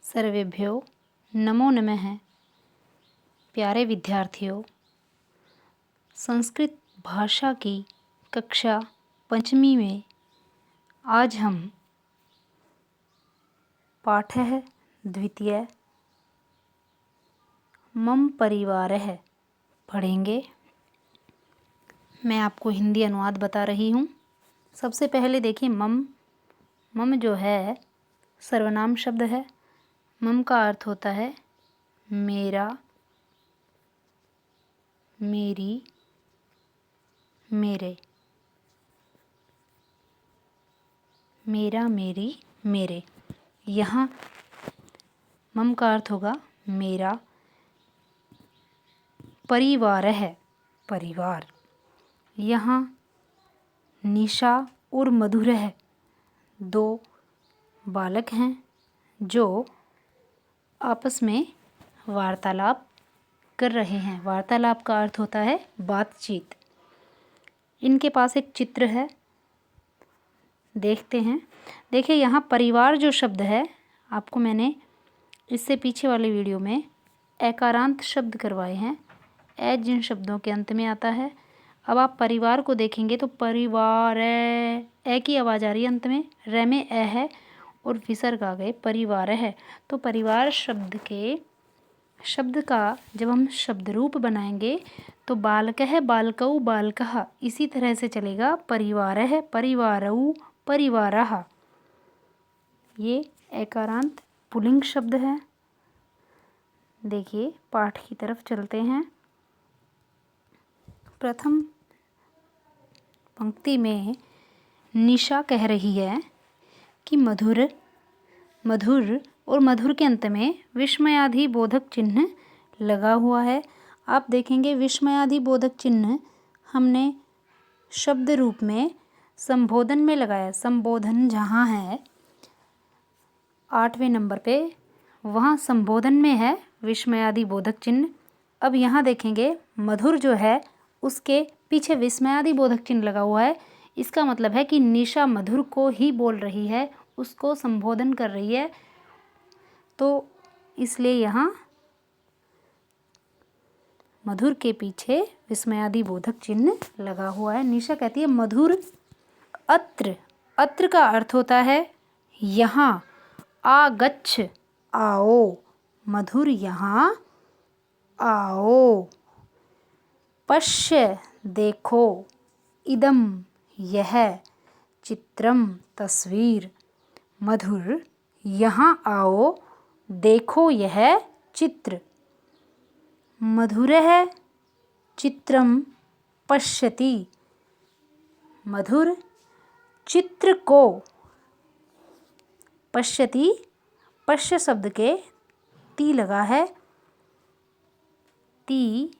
सर्वेभ्यो नमो नमः। प्यारे विद्यार्थियों, संस्कृत भाषा की कक्षा 5वीं में आज हम पाठः द्वितीय मम परिवारः पढ़ेंगे। मैं आपको हिंदी अनुवाद बता रही हूँ। सबसे पहले देखिए, मम जो है सर्वनाम शब्द है। मम का अर्थ होता है मेरा, मेरी, मेरे। मेरा, मेरी, मेरे। यहाँ मम का अर्थ होगा मेरा। परिवार है, परिवार। यहाँ निशा और मधुर है, दो बालक हैं जो आपस में वार्तालाप कर रहे हैं। वार्तालाप का अर्थ होता है बातचीत। इनके पास एक चित्र है, देखते हैं। देखिए, यहाँ परिवार जो शब्द है, आपको मैंने इससे पीछे वाले वीडियो में एकारांत शब्द करवाए हैं। ए जिन शब्दों के अंत में आता है। अब आप परिवार को देखेंगे तो परिवार ए की आवाज़ आ रही है अंत में, रे में ए है और विसर्ग आ गए, परिवार है। तो परिवार शब्द का जब हम शब्द रूप बनाएंगे तो बालकः, बालकौ, बालकः इसी तरह से चलेगा। परिवारः, परिवारौ, परिवारः। ये एकारांत पुल्लिंग शब्द है। देखिए, पाठ की तरफ चलते हैं। प्रथम पंक्ति में निशा कह रही है कि मधुर, मधुर और मधुर के अंत में विस्मयादि बोधक चिन्ह लगा हुआ है। आप देखेंगे विस्मयादि बोधक चिन्ह हमने शब्द रूप में संबोधन में लगाया। संबोधन जहाँ है 8वें नंबर पे, वहाँ संबोधन में है विस्मयादि बोधक चिन्ह। अब यहाँ देखेंगे मधुर जो है उसके पीछे विस्मयादि बोधक चिन्ह लगा हुआ है। इसका मतलब है कि निशा मधुर को ही बोल रही है, उसको संबोधन कर रही है। तो इसलिए यहाँ मधुर के पीछे विस्मयादि बोधक चिन्ह लगा हुआ है। निशा कहती है मधुर अत्र। अत्र का अर्थ होता है यहाँ। आगच्छ, आओ। मधुर यहाँ आओ। पश्य, देखो। इदम, यह। चित्रम, तस्वीर। मधुर यहाँ आओ, देखो यह चित्र। मधुरः चित्रम पश्यति। मधुर चित्र को पश्यति। पश्य शब्द के ती लगा है। ती,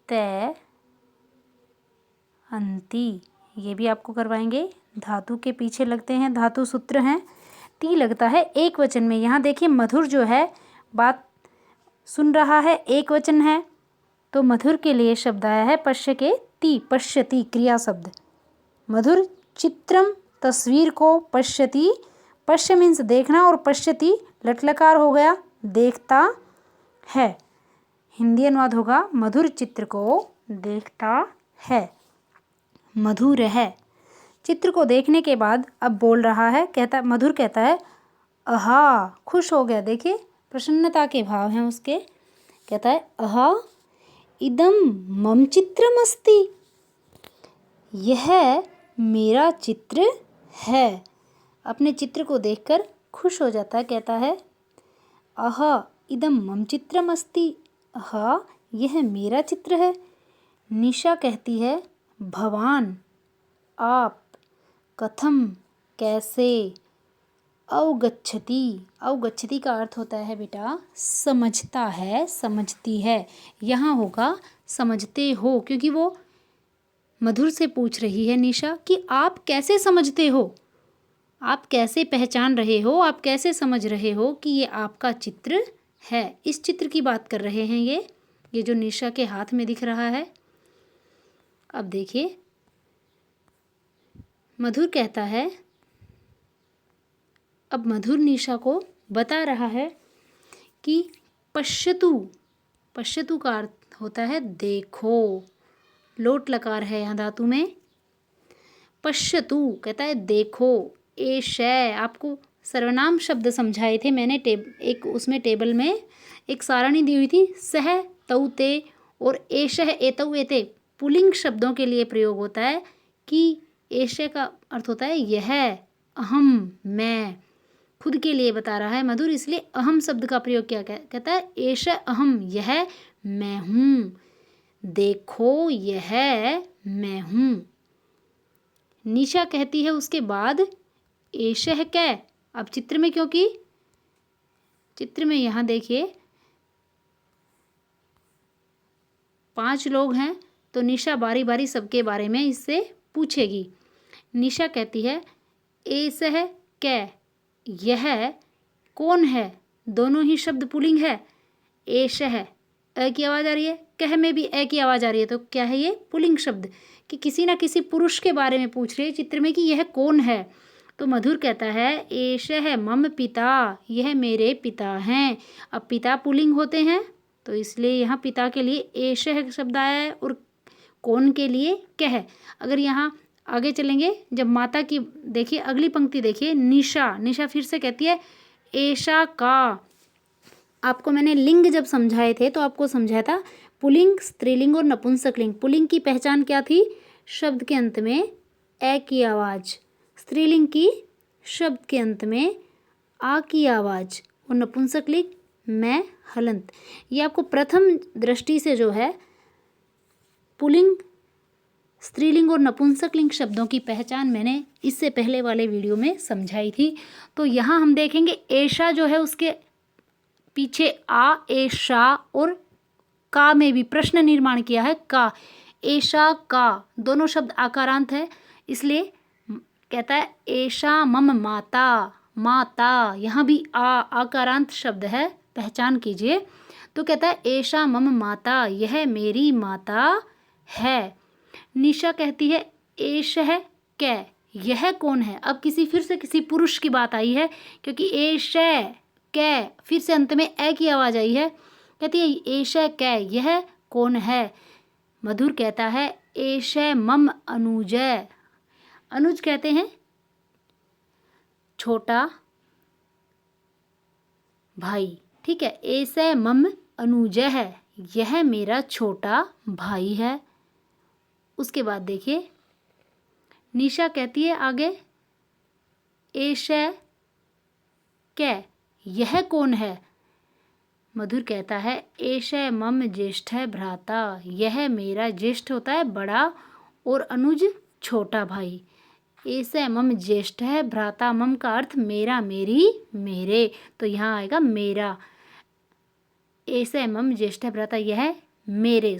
तै, अंति। ये भी आपको करवाएंगे। धातु के पीछे लगते हैं, धातु सूत्र हैं। ती लगता है एक वचन में। यहाँ देखिए, मधुर जो है बात सुन रहा है, एक वचन है, तो मधुर के लिए शब्द आया है पश्य के ती, पश्यति क्रिया शब्द। मधुर चित्रम तस्वीर को पश्यति। पश्य मीन्स देखना और पश्यति लटलकार हो गया, देखता है। हिंदी अनुवाद होगा मधुर चित्र को देखता है। मधुर है चित्र को देखने के बाद अब बोल रहा है, कहता, मधुर कहता है अहा, खुश हो गया। देखिए, प्रसन्नता के भाव हैं उसके। कहता है अहा इदम मम चित्रम अस्ति। यह मेरा चित्र है। अपने चित्र को देखकर खुश हो जाता है। कहता है अहा इदम मम चित्रम अस्ति। अहा, यह मेरा चित्र है। निशा कहती है भवान, आप। कथम, कैसे। अवगच्छति। अवगच्छति का अर्थ होता है बेटा समझता है, समझती है। यहाँ होगा समझते हो, क्योंकि वो मधुर से पूछ रही है निशा कि आप कैसे समझते हो, आप कैसे पहचान रहे हो, आप कैसे समझ रहे हो कि ये आपका चित्र है। इस चित्र की बात कर रहे हैं ये जो निशा के हाथ में दिख रहा है। अब देखिए, मधुर कहता है अब मधुर निशा को बता रहा है कि पश्यतु, पश्यतु का अर्थ होता है देखो, लोट लकार है यहाँ धातु में। पश्यतु कहता है देखो। एषः, आपको सर्वनाम शब्द समझाए थे मैंने, एक उसमें टेबल में एक सारणी दी हुई थी, सह तौ ते और एषः एतौ एते पुल्लिंग शब्दों के लिए प्रयोग होता है कि एषः का अर्थ होता है यह, अहम, मैं, खुद के लिए बता रहा है मधुर, इसलिए अहम शब्द का प्रयोग क्या कहता है, एषः अहम, यह मैं हूँ, देखो यह मैं हूँ। निशा कहती है उसके बाद एषः कै। अब चित्र में, क्योंकि चित्र में यहाँ देखिए 5 लोग हैं तो निशा बारी बारी सबके बारे में इससे पूछेगी। निशा कहती है एषः कै, यह कौन है, दोनों ही शब्द पुल्लिंग है। एषः अ की आवाज़ आ रही है, कह में भी ए की आवाज़ आ रही है, तो क्या है ये पुल्लिंग शब्द कि किसी ना किसी पुरुष के बारे में पूछ रही है चित्र में कि यह कौन है। तो मधुर कहता है एषः मम पिता, यह मेरे पिता हैं। अब पिता पुल्लिंग होते हैं तो इसलिए यहाँ पिता के लिए एषः शब्द आया है और कौन के लिए कह। अगर यहाँ आगे चलेंगे, जब माता की देखिए अगली पंक्ति देखिए, निशा, निशा फिर से कहती है एषा का। आपको मैंने लिंग जब समझाए थे तो आपको समझाया था पुल्लिंग, स्त्रीलिंग और नपुंसकलिंग। पुल्लिंग की पहचान क्या थी, शब्द के अंत में ए की आवाज़, स्त्रीलिंग की शब्द के अंत में आ की आवाज़, और नपुंसकलिंग मैं हलंत। ये आपको प्रथम दृष्टि से जो है पुल्लिंग, स्त्रीलिंग और नपुंसकलिंग शब्दों की पहचान मैंने इससे पहले वाले वीडियो में समझाई थी। तो यहाँ हम देखेंगे एषा जो है उसके पीछे आ, एषा और का में भी प्रश्न निर्माण किया है, का, एषा का, दोनों शब्द आकारांत है, इसलिए कहता है एषा मम माता, माता, यहाँ भी आकारांत शब्द है, पहचान कीजिए। तो कहता है एषा मम माता, यह मेरी माता है। निशा कहती है एषः कै, यह कौन है। अब फिर से किसी पुरुष की बात आई है, क्योंकि एषः कै, फिर से अंत में ए की आवाज़ आई है, कहती है एषः कै, यह कौन है। मधुर कहता है एषः मम अनुजः, अनुज कहते हैं छोटा भाई, ठीक है। एषः मम अनुजः, यह मेरा छोटा भाई है। उसके बाद देखिए निशा कहती है आगे एषः कै, यह कौन है। मधुर कहता है एषः मम ज्येष्ठः भ्राता, यह मेरा ज्येष्ठ होता है बड़ा और अनुज छोटा भाई। एषः मम ज्येष्ठः भ्राता, मम का अर्थ मेरा, मेरी, मेरे, तो यहाँ आएगा मेरा। एषः मम ज्येष्ठः भ्राता, यह मेरे,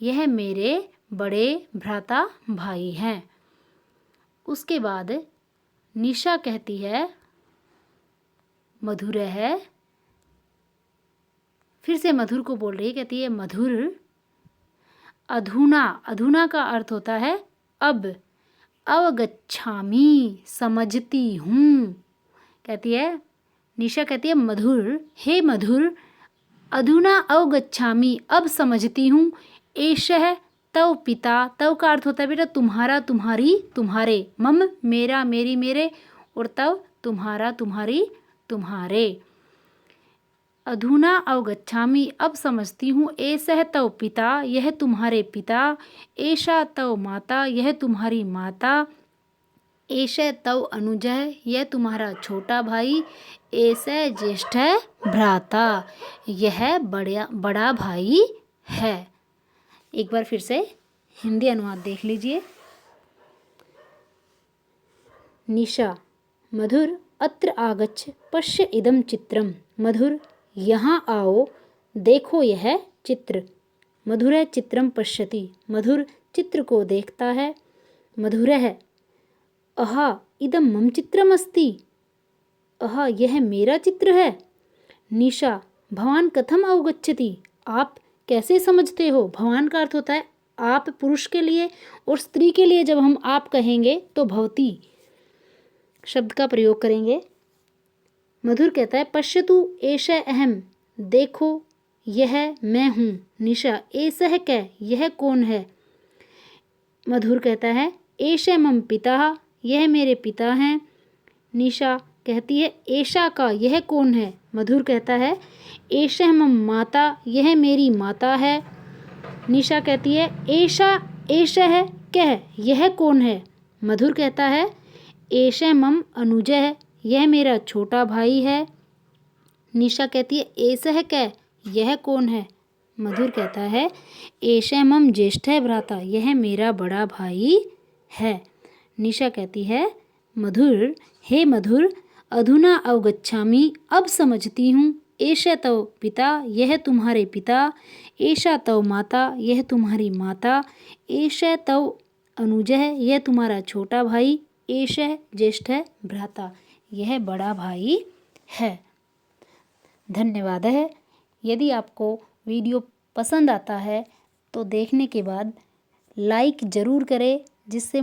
यह मेरे बड़े भ्राता भाई हैं। उसके बाद निशा कहती है मधुर है, फिर से मधुर को बोल रही है, कहती है मधुर अधुना, अधुना का अर्थ होता है अब, अवगच्छामि, समझती हूँ। कहती है निशा कहती है मधुर, हे मधुर, अधुना अवगच्छामि, अब समझती हूँ। एषः तव पिता, तव का अर्थ होता है बेटा तुम्हारा, तुम्हारी, तुम्हारे, मम मेरा, मेरी, मेरे, और तव तुम्हारा, तुम्हारी, तुम्हारे। अधुना अवगच्छामि, अब समझती हूँ। एषः तव पिता, यह तुम्हारे पिता। एषा तव माता, यह तुम्हारी माता। एषः तव अनुजः, यह तुम्हारा छोटा भाई। एषः ज्येष्ठः भ्राता, यह बड़ा भाई है। एक बार फिर से हिंदी अनुवाद देख लीजिए। निशा, मधुर अत्र आगच्छ पश्य इदं चित्रम, मधुर यहाँ आओ देखो यह चित्र। मधुरः चित्रम पश्यति, मधुर चित्र को देखता है। मधुरः अहा इदं मम चित्रम अस्ति, अहा यह मेरा चित्र है। निशा, भवान कथम अवगच्छति, आप कैसे समझते हो। भवान का अर्थ होता है आप पुरुष के लिए, और स्त्री के लिए जब हम आप कहेंगे तो भवती शब्द का प्रयोग करेंगे। मधुर कहता है पश्यतु एषः अहम, देखो यह मैं हूँ। निशा एषः कः, यह कौन है। मधुर कहता है एषः मम पिता, यह मेरे पिता हैं। निशा कहती है एषा का, यह कौन है। मधुर कहता है एषः मम माता, यह मेरी माता है। निशा कहती है एषा एषः कः, यह कौन है। मधुर कहता है एषः मम अनुजः, यह मेरा छोटा भाई है। निशा कहती है एषः कः, यह कौन है। मधुर कहता है एषः मम ज्येष्ठः भ्राता, यह मेरा बड़ा भाई है। निशा कहती है मधुर, हे मधुर, अधुना अवगच्छामि, अब समझती हूँ। एषः तव पिता, यह तुम्हारे पिता। एषा तव माता, यह तुम्हारी माता। एषः तव अनुजः, यह तुम्हारा छोटा भाई। एषः ज्येष्ठः भ्राता, यह बड़ा भाई है। धन्यवाद है। यदि आपको वीडियो पसंद आता है तो देखने के बाद लाइक ज़रूर करें, जिससे